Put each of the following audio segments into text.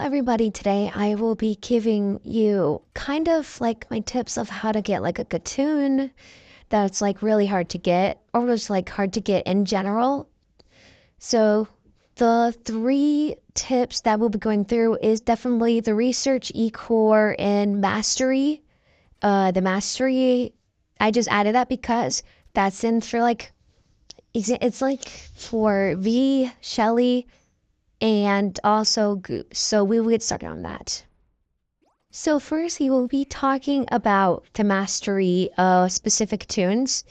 everybody, today I will be giving you kind of like my tips of how to get like a good tune that's like really hard to get or just like hard to get in general. So the three tips that we'll be going through is definitely the research, e-core, and mastery. The mastery, I just added that because that's in for like, it's like for V, Shelly, and also Goose. So we will get started on that. So first, we will be talking about the mastery of specific tunes.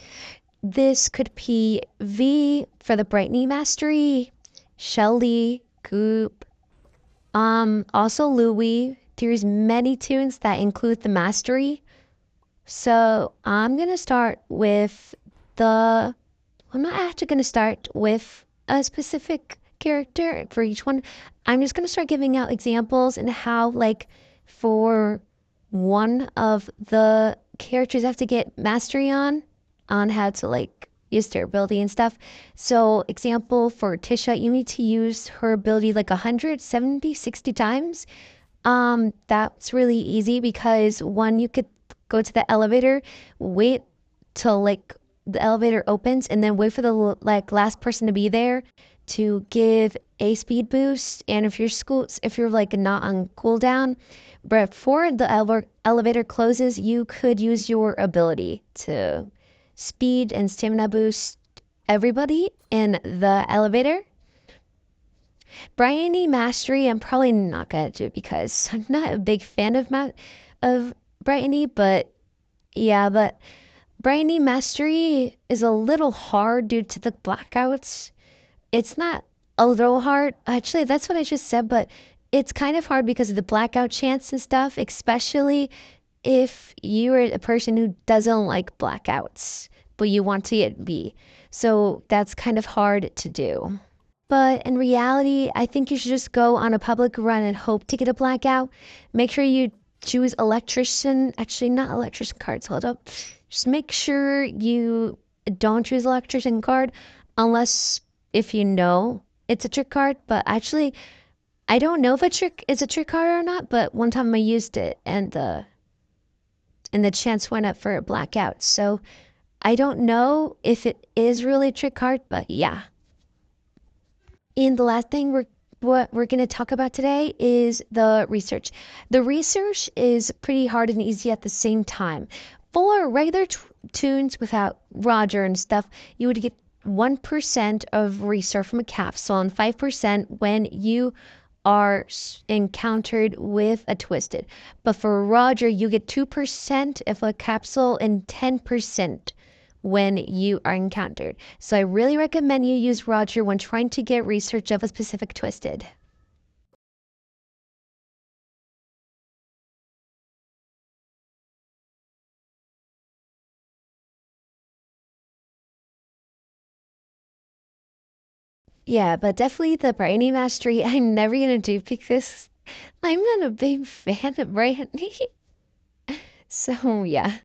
This could be V for the Brightney mastery, Shelly, Goop, also Louie. There's many tunes that include the mastery. So I'm not actually gonna start with a specific character for each one. I'm just gonna start giving out examples and how like for one of the characters I have to get mastery on how to like use their ability and stuff. So example for Tisha, you need to use her ability like 170, 60 times. That's really easy because one, you could go to the elevator, wait till like the elevator opens, and then wait for the like last person to be there to give a speed boost. And if you're like not on cooldown, before the elevator closes, you could use your ability to speed and stamina boost everybody in the elevator. Bryony Mastery, I'm probably not gonna do because I'm not a big fan of Bryony, but yeah, but Bryony Mastery is a little hard due to the blackouts. It's not a little hard. Actually, that's what I just said, but it's kind of hard because of the blackout chance and stuff, especially if you're a person who doesn't like blackouts, but you want to get B. So that's kind of hard to do. But in reality, I think you should just go on a public run and hope to get a blackout. Make sure you choose electrician. Actually, not electrician cards. Hold up. Just make sure you don't choose electrician card unless if you know it's a trick card. But actually, I don't know if a trick is a trick card or not. But one time I used it and the chance went up for a blackout. So I don't know if it is really a trick card, but yeah. And the last thing what we're going to talk about today is the research. The research is pretty hard and easy at the same time. For regular tunes without Roger and stuff, you would get 1% of research from a capsule and 5% when you are encountered with a twisted. But for Roger, you get 2% of a capsule and 10% when you are encountered. So I really recommend you use Roger when trying to get research of a specific twisted. Yeah, but definitely the Briny Mastery I'm never gonna do because I'm not a big fan of Briny. So yeah.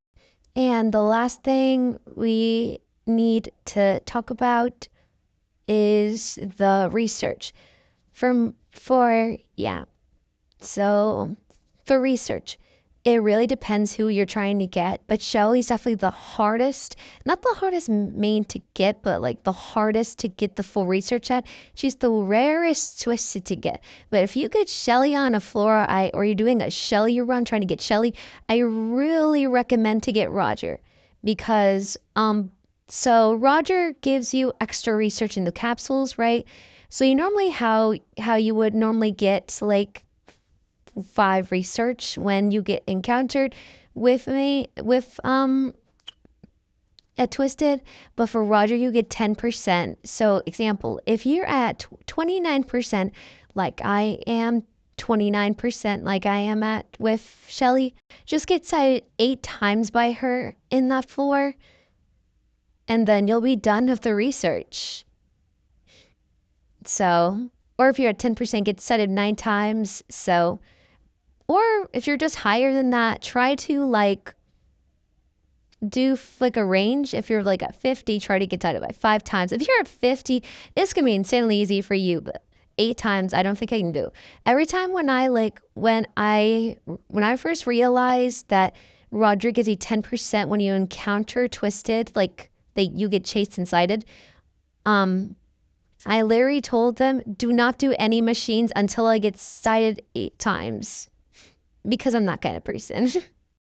And the last thing we need to talk about is the research. Yeah. So for research, it really depends who you're trying to get, but Shelly's definitely the hardest, not the hardest main to get, but like the hardest to get the full research at. She's the rarest twisted to get. But if you get Shelly on a floor, or you're doing a Shelly run trying to get Shelly, I really recommend to get Roger because so Roger gives you extra research in the capsules, right? So you normally how you would normally get like 5 research when you get encountered with a twisted, but for Roger you get 10%. So example, if you're at 29% like I am, 29% like I am at with Shelly, just get cited 8 times by her in that floor and then you'll be done with the research. So, or if you're at 10%, get cited 9 times. So or if you're just higher than that, try to like do like a range. If you're like at 50, try to get cited by 5 times. If you're at 50, it's gonna be insanely easy for you. But 8 times, I don't think I can do. Every time when I first realized that Roderick gives you 10% when you encounter Twisted, like you get chased and sighted. Um, I literally told them, do not do any machines until I get sighted 8 times because I'm that kind of person.